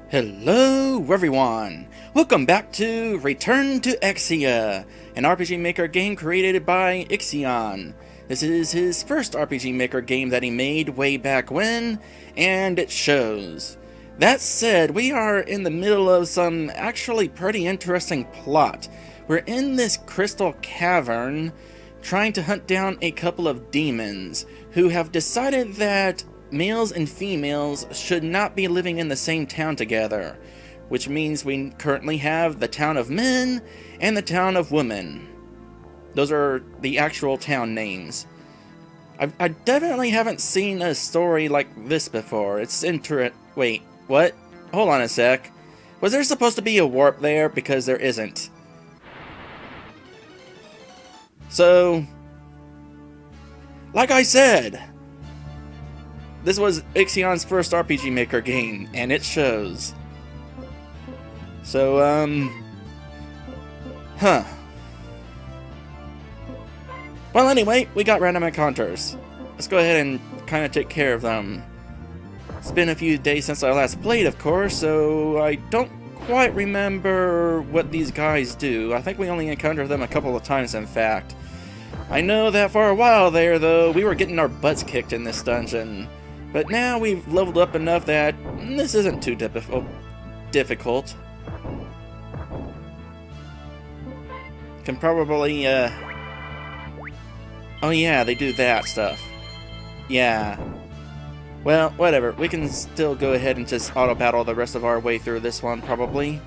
Hello everyone! Welcome back to Return to Exia, an RPG Maker game created by Exia. This is his first RPG Maker game that he made way back when, and it shows. That said, we are in the middle of some actually pretty interesting plot. We're in this crystal cavern, trying to hunt down a couple of demons, who have decided that males and females should not be living in the same town together, which means we currently have the town of men and the town of women. Those are the actual town names. I definitely haven't seen a story like this before. It's Wait, what? Hold on a sec. Was there supposed to be a warp there? Because there isn't. So, like I said, this was Ixian's first RPG Maker game, and it shows. So, Well, anyway, we got random encounters. Let's go ahead and kind of take care of them. It's been a few days since I last played, of course, so I don't quite remember what these guys do. I think we only encountered them a couple of times, in fact. I know that for a while there, though, we were getting our butts kicked in this dungeon. But now we've leveled up enough that this isn't too difficult. Can probably, Oh yeah, they do that stuff. Yeah. Well, whatever. We can still go ahead and just auto-battle the rest of our way through this one, probably.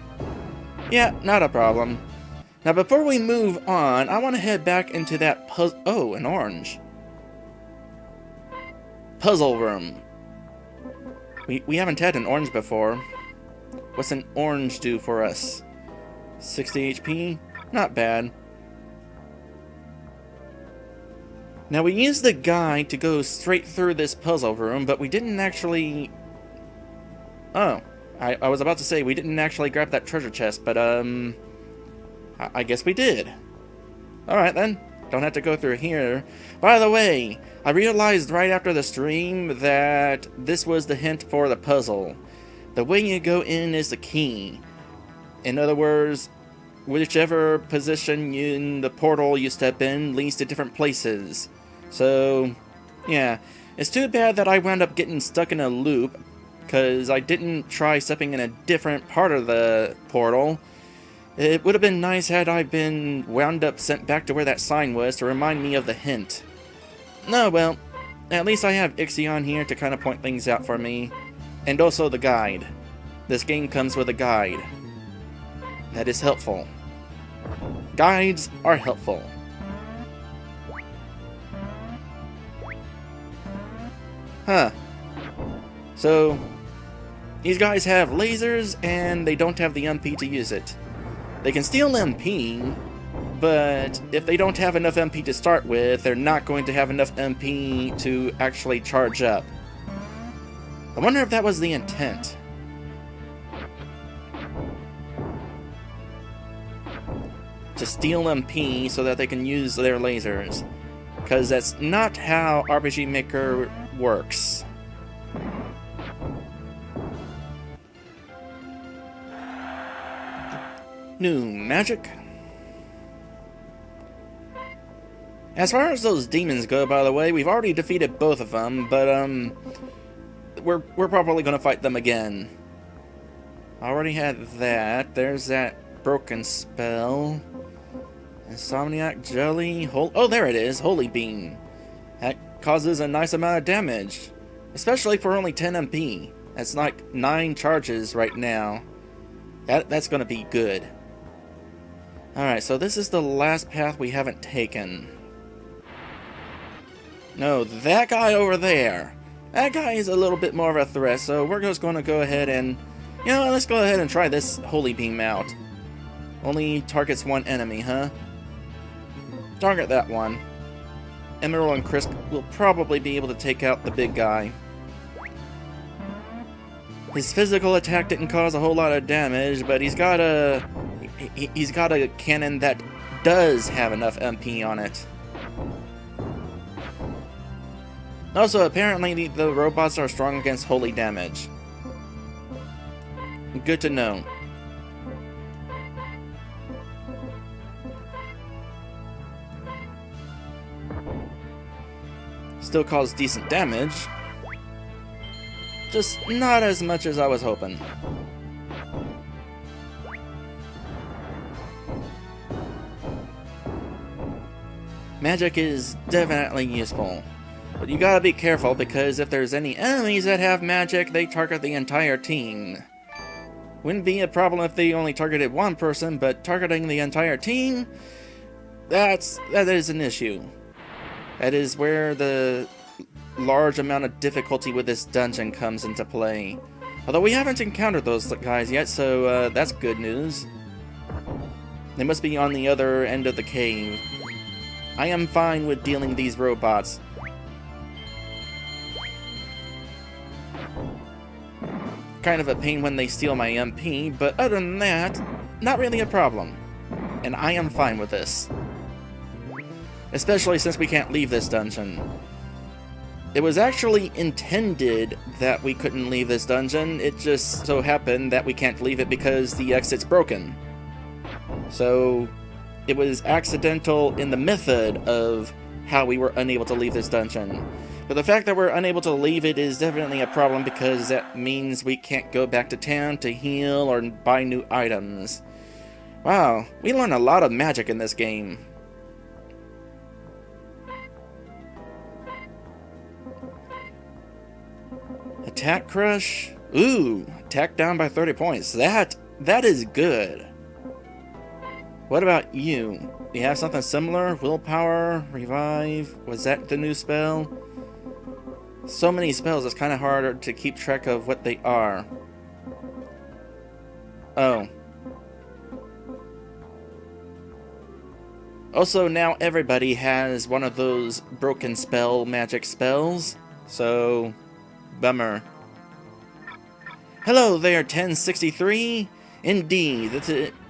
Yeah, not a problem. Now, before we move on, I want to head back into that puzzle... Oh, an orange. Puzzle room. We haven't had an orange before. What's an orange do for us? 60 HP? Not bad. Now, we used the guide to go straight through this puzzle room, but we didn't actually... Oh, I was about to say we didn't actually grab that treasure chest, but I guess we did. Alright then, don't have to go through here. By the way, I realized right after the stream that this was the hint for the puzzle. The way you go in is the key. In other words, whichever position in the portal you step in leads to different places. So, yeah, it's too bad that I wound up getting stuck in a loop, because I didn't try stepping in a different part of the portal. It would have been nice had I been wound up sent back to where that sign was to remind me of the hint. No, well, at least I have Exia here to kind of point things out for me. And also the guide. This game comes with a guide. That is helpful. Guides are helpful. Huh. So, these guys have lasers and they don't have the MP to use it. They can steal MP, but if they don't have enough MP to start with, they're not going to have enough MP to actually charge up. I wonder if that was the intent. To steal MP so that they can use their lasers. Because that's not how RPG Maker works. New magic. As far as those demons go, by the way, we've already defeated both of them, but we're probably gonna fight them again. I already had that. There's that broken spell. Insomniac Jelly. Oh, there it is. Holy Beam. That causes a nice amount of damage, especially for only 10 MP. That's like 9 charges right now. That's gonna be good. Alright, so this is the last path we haven't taken. No, that guy over there. That guy is a little bit more of a threat, so we're just going to go ahead and... You know, let's go ahead and try this Holy Beam out. Only targets one enemy, huh? Target that one. Emerald and Chris will probably be able to take out the big guy. His physical attack didn't cause a whole lot of damage, but he's got a cannon that does have enough MP on it. Also, apparently the robots are strong against holy damage. good to know. Still cause decent damage. Just not as much as I was hoping. Magic is definitely useful. But you gotta be careful, because if there's any enemies that have magic, they target the entire team. Wouldn't be a problem if they only targeted one person, but targeting the entire team? That is an issue. That is where the large amount of difficulty with this dungeon comes into play. Although we haven't encountered those guys yet, so that's good news. They must be on the other end of the cave. I am fine with dealing these robots. Kind of a pain when they steal my MP, but other than that, not really a problem. And I am fine with this. Especially since we can't leave this dungeon. It was actually intended that we couldn't leave this dungeon, it just so happened that we can't leave it because the exit's broken. So, it was accidental in the method of how we were unable to leave this dungeon. But the fact that we're unable to leave it is definitely a problem, because that means we can't go back to town to heal or buy new items. Wow, we learned a lot of magic in this game. Attack Crush? Ooh, attack down by 30 points. That is good. What about you? Do you have something similar? Willpower? Revive? Was that the new spell? So many spells, it's kind of harder to keep track of what they are. Oh. Also, now everybody has one of those broken spell magic spells, so bummer. Hello there, 1063. Indeed,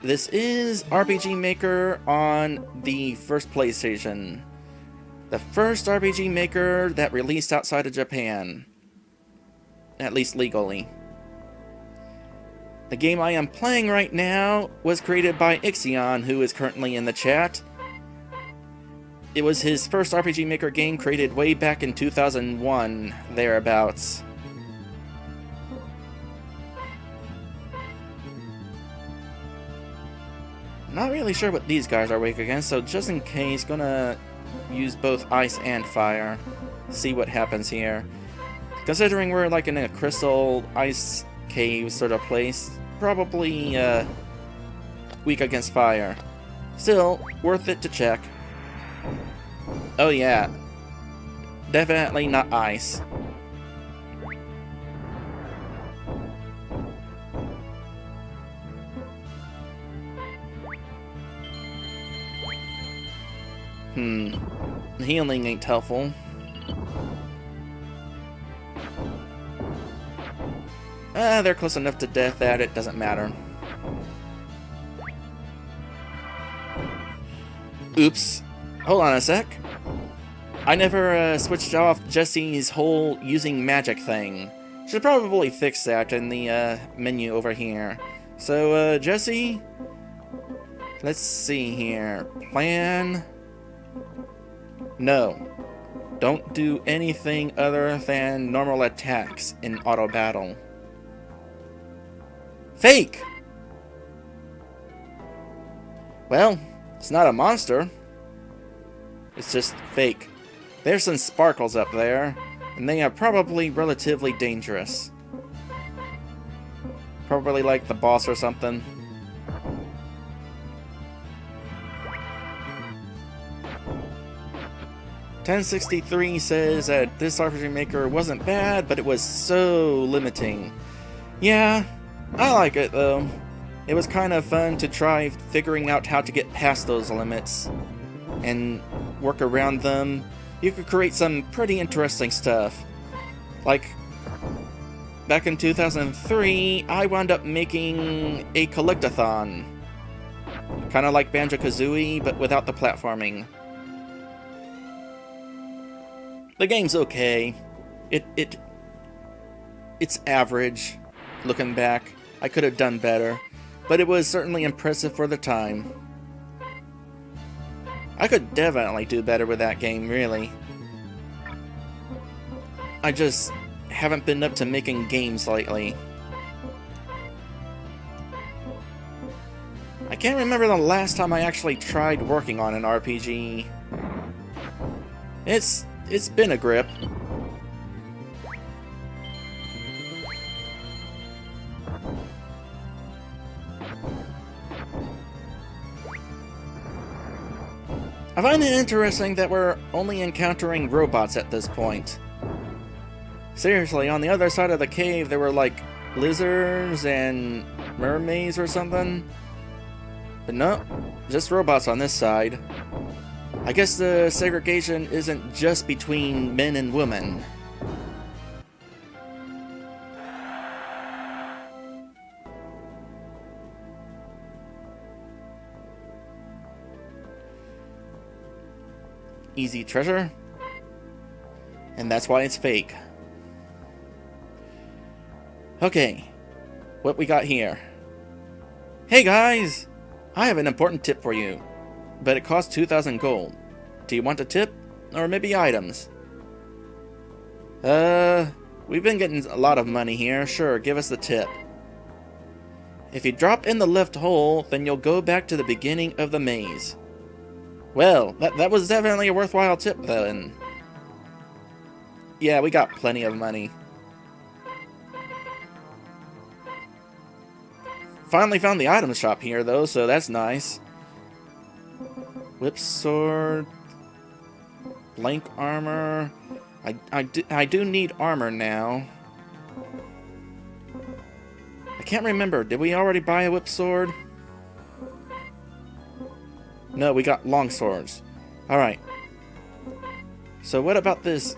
this is RPG Maker on the first PlayStation. The first RPG Maker that released outside of Japan. At least legally. The game I am playing right now was created by Exia, who is currently in the chat. It was his first RPG Maker game, created way back in 2001, thereabouts. Not really sure what these guys are weak against, so just in case, gonna use both ice and fire. See what happens here. Considering we're like in a crystal ice cave sort of place, probably weak against fire. Still, worth it to check. Oh yeah, definitely not ice. Healing ain't helpful. They're close enough to death that it doesn't matter. Oops. Hold on a sec. I never switched off Jesse's whole using magic thing. Should probably fix that in the menu over here. So, Jesse, let's see here. Plan. No. Don't do anything other than normal attacks in auto battle. Fake! Well, it's not a monster. It's just fake. There's some sparkles up there, and they are probably relatively dangerous. Probably like the boss or something. .1063 says that this RPG Maker wasn't bad, but it was so limiting. Yeah, I like it though. It was kind of fun to try figuring out how to get past those limits and work around them. You could create some pretty interesting stuff. Like, back in 2003, I wound up making a collectathon. Kind of like Banjo-Kazooie, but without the platforming. The game's okay. It's average, looking back. I could have done better, but it was certainly impressive for the time. I could definitely do better with that game, really. I just haven't been up to making games lately. I can't remember the last time I actually tried working on an RPG. It's been a grip. I find it interesting that we're only encountering robots at this point. Seriously, on the other side of the cave there were like lizards and mermaids or something. But no, just robots on this side. I guess the segregation isn't just between men and women. Easy treasure. And that's why it's fake. Okay, what we got here? Hey guys! I have an important tip for you, but it costs 2,000 gold. Do you want a tip? Or maybe items? We've been getting a lot of money here. Sure, give us the tip. If you drop in the left hole, then you'll go back to the beginning of the maze. Well, that was definitely a worthwhile tip then. Yeah, we got plenty of money. Finally found the item shop here though, so that's nice. Whip sword, blank armor. I do need armor now. I can't remember. Did we already buy a whip sword? No, we got long swords. Alright. So what about this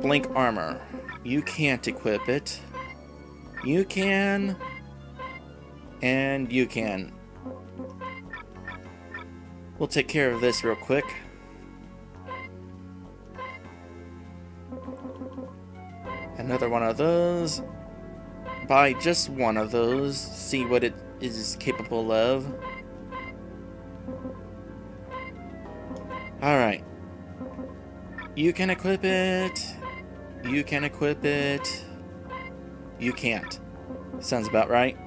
blank armor? You can't equip it. You can. And you can. We'll take care of this real quick. Another one of those. Buy just one of those. See what it is capable of. Alright. You can equip it. You can equip it. You can't. Sounds about right.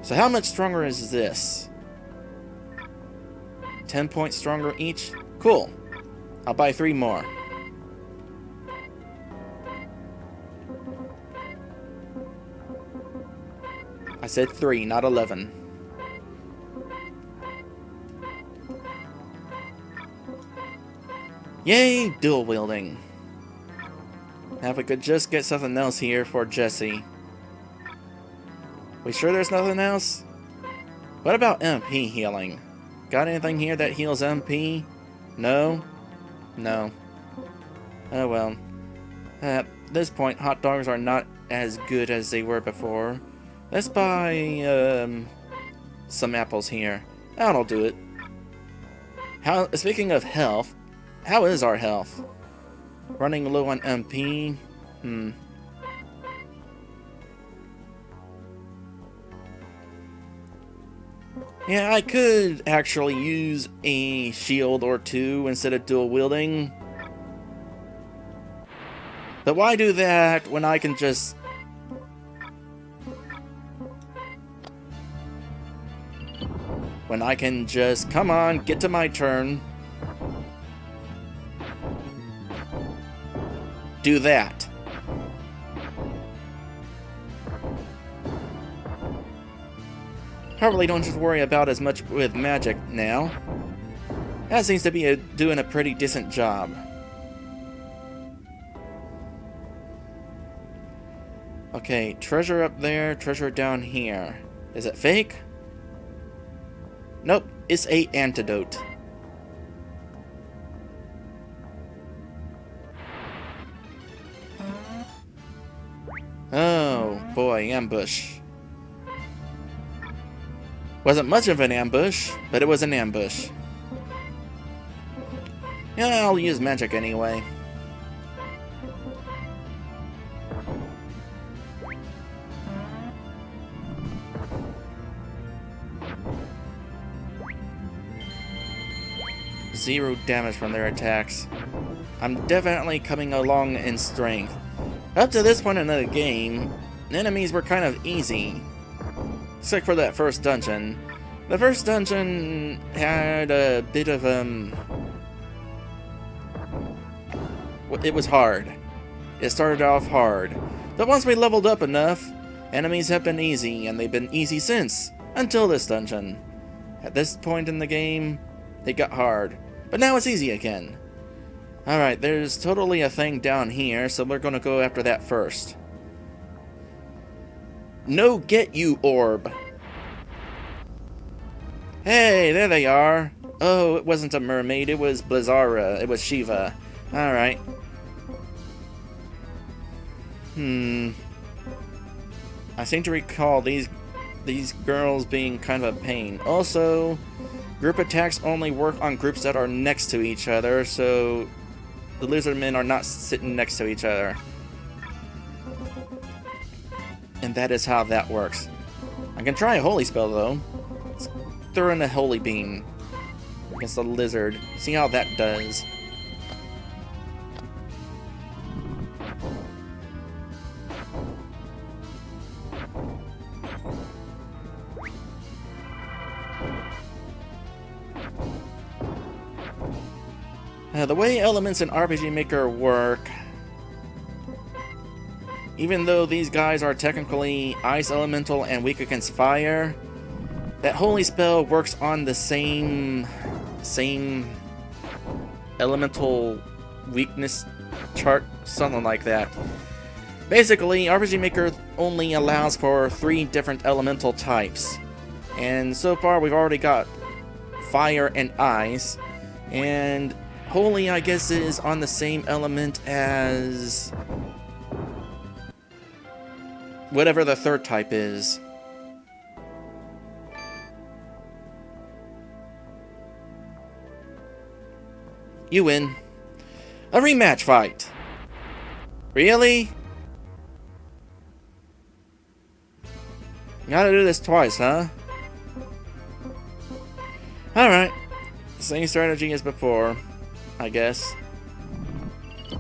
So how much stronger is this? 10 points stronger each? Cool. I'll buy 3 more. I said 3, not 11. Yay, dual wielding. Now if we could just get something else here for Jesse. We sure there's nothing else? What about MP healing? Got anything here that heals MP? No? No. Oh well. At this point, hot dogs are not as good as they were before. Let's buy, some apples here. That'll do it. Speaking of health, how is our health? Running low on MP? Yeah, I could actually use a shield or two instead of dual wielding. But why do that when I can just... come on, get to my turn. Do that. Probably don't just worry about as much with magic now. That seems to be doing a pretty decent job. Okay, treasure up there, treasure down here. Is it fake? Nope, it's a antidote. Oh boy, ambush. Wasn't much of an ambush, but it was an ambush. Yeah, I'll use magic anyway. 0 damage from their attacks. I'm definitely coming along in strength. Up to this point in the game, enemies were kind of easy. Except for that first dungeon. The first dungeon had a bit of, it was hard. It started off hard. But once we leveled up enough, enemies have been easy, and they've been easy since. Until this dungeon. At this point in the game, it got hard. But now it's easy again. Alright, there's totally a thing down here, so we're gonna go after that first. No get you, orb! Hey, there they are! Oh, it wasn't a mermaid, it was Blizzara. It was Shiva. Alright. I seem to recall these girls being kind of a pain. Also, group attacks only work on groups that are next to each other, so the lizardmen are not sitting next to each other. And that is how that works. I can try a holy spell though. Let's throw in a holy beam against the lizard. See how that does. The way elements in RPG Maker work, even though these guys are technically ice elemental and weak against fire, that holy spell works on the same elemental weakness chart, something like that. Basically, RPG Maker only allows for 3 different elemental types, and so far we've already got fire and ice, and holy, I guess, is on the same element as whatever the third type is. You win. A rematch fight. Really? Gotta do this twice, huh? Alright. Same strategy as before, I guess.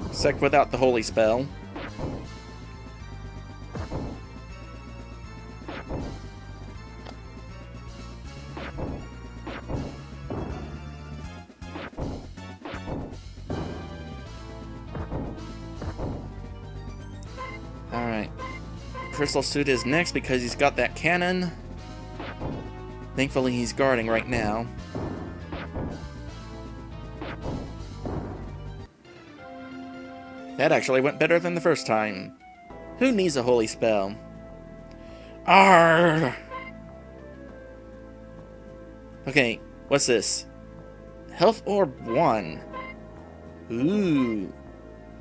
Except without the holy spell. Alright. Crystal Suit is next because he's got that cannon. Thankfully he's guarding right now. That actually went better than the first time. Who needs a holy spell? Arrgh! Okay, what's this? Health Orb 1. Ooh.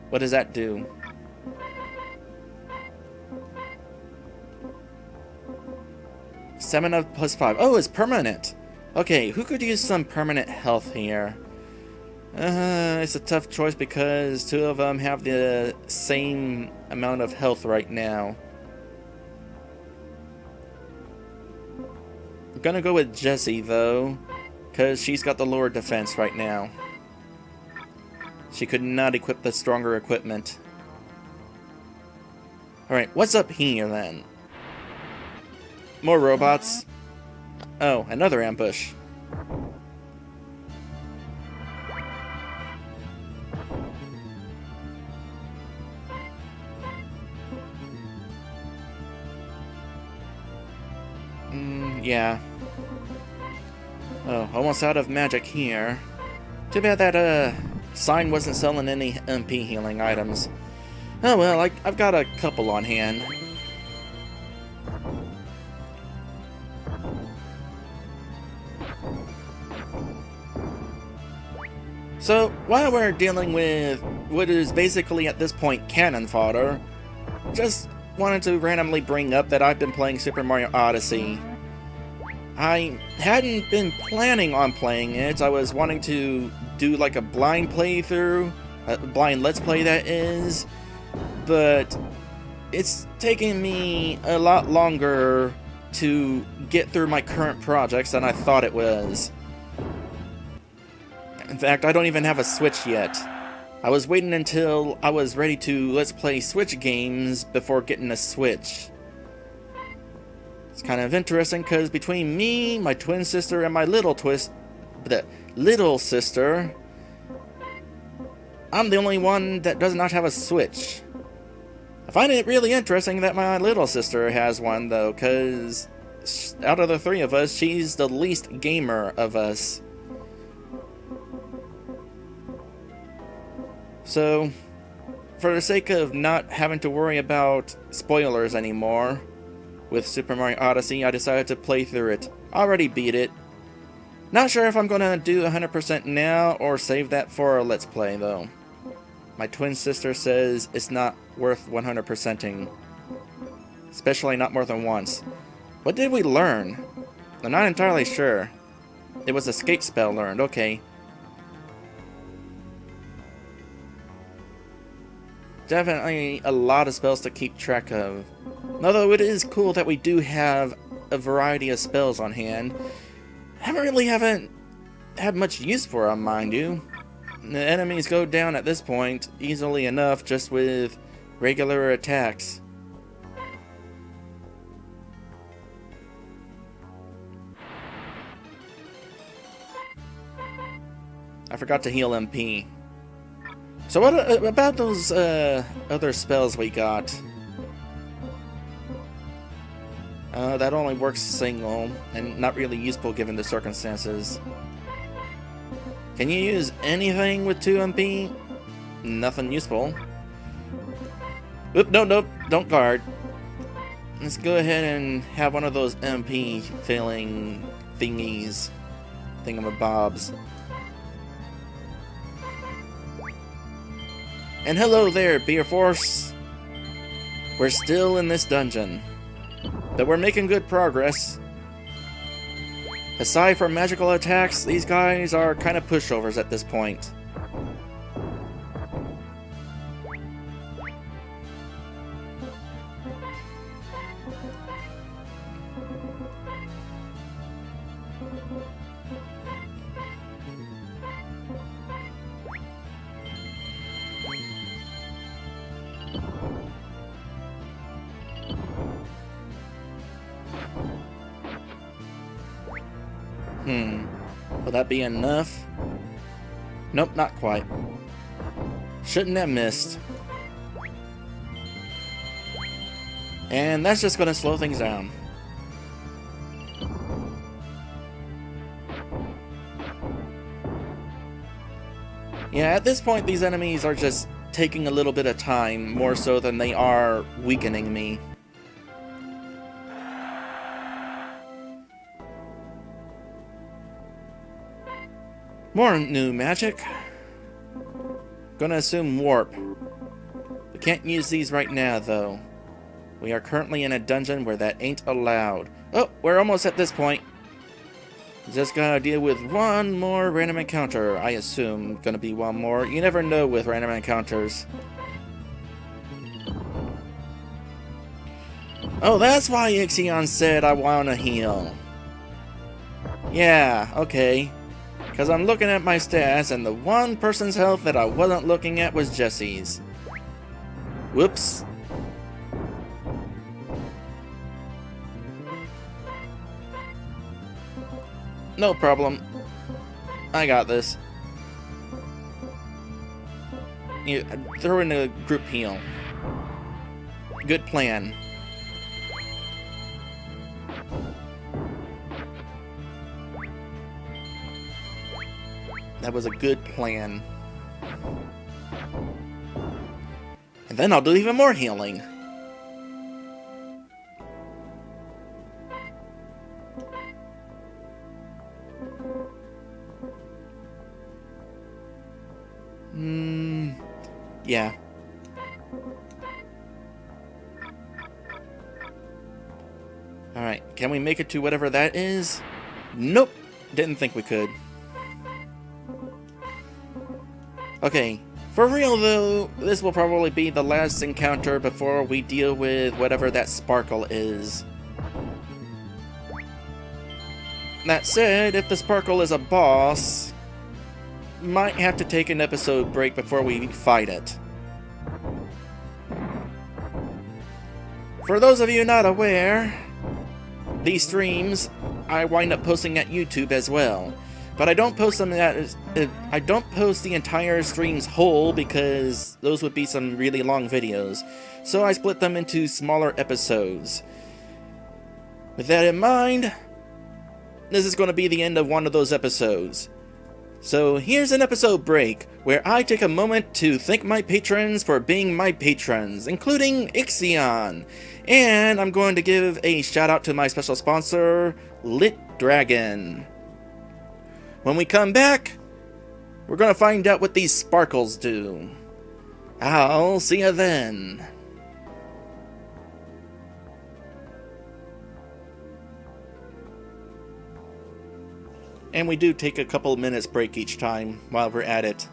What does that do? Stamina plus 5. Oh, it's permanent! Okay, who could use some permanent health here? It's a tough choice because 2 of them have the same amount of health right now. I'm gonna go with Jessie though, because she's got the lower defense right now. She could not equip the stronger equipment. Alright, what's up here then? More robots. Oh, another ambush. Yeah. Oh, almost out of magic here. Too bad that, sign wasn't selling any MP healing items. Oh well, I've got a couple on hand. So, while we're dealing with what is basically at this point cannon fodder, just wanted to randomly bring up that I've been playing Super Mario Odyssey. I hadn't been planning on playing it. I was wanting to do like a blind playthrough, a blind let's play that is, but it's taking me a lot longer to get through my current projects than I thought it was. In fact, I don't even have a Switch yet. I was waiting until I was ready to let's play Switch games before getting a Switch. It's kind of interesting because between me, my twin sister, and my little sister, I'm the only one that does not have a Switch. I find it really interesting that my little sister has one, though, because out of the three of us, she's the least gamer of us. So, for the sake of not having to worry about spoilers anymore, with Super Mario Odyssey, I decided to play through it. Already beat it. Not sure if I'm gonna do 100% now, or save that for a Let's Play, though. My twin sister says it's not worth 100%ing. Especially not more than once. What did we learn? I'm not entirely sure. It was a skate spell learned, okay. Definitely a lot of spells to keep track of. Although it is cool that we do have a variety of spells on hand. Haven't had much use for them, mind you. The enemies go down at this point easily enough just with regular attacks. I forgot to heal MP. So what about those other spells we got? That only works single, and not really useful given the circumstances. Can you use anything with 2 MP? Nothing useful. Oop, no, don't guard. Let's go ahead and have one of those MP filling thingies. Thingamabobs. And hello there, Beer Force. We're still in this dungeon, but we're making good progress. Aside from magical attacks, these guys are kind of pushovers at this point. Will that be enough? Nope, not quite. Shouldn't have missed. And that's just gonna slow things down. Yeah, at this point these enemies are just taking a little bit of time, more so than they are weakening me. More new magic. Gonna assume warp. We can't use these right now, though. We are currently in a dungeon where that ain't allowed. Oh, we're almost at this point. Just gotta deal with one more random encounter. I assume gonna be one more. You never know with random encounters. Oh, that's why Exia said I wanna heal. Yeah, okay. Because I'm looking at my stats, and the one person's health that I wasn't looking at was Jesse's. Whoops. No problem. I got this. You throw in a group heal. Good plan. That was a good plan. And then I'll do even more healing. Yeah. Alright, can we make it to whatever that is? Nope, didn't think we could. Okay, for real though, this will probably be the last encounter before we deal with whatever that sparkle is. That said, if the sparkle is a boss, might have to take an episode break before we fight it. For those of you not aware, these streams I wind up posting at YouTube as well. But I don't post them I don't post the entire streams whole because those would be some really long videos. So I split them into smaller episodes. With that in mind, this is going to be the end of one of those episodes. So here's an episode break, where I take a moment to thank my patrons for being my patrons, including Exia. And I'm going to give a shout out to my special sponsor, Lit Dragon. When we come back, we're going to find out what these sparkles do. I'll see you then. And we do take a couple minutes break each time while we're at it.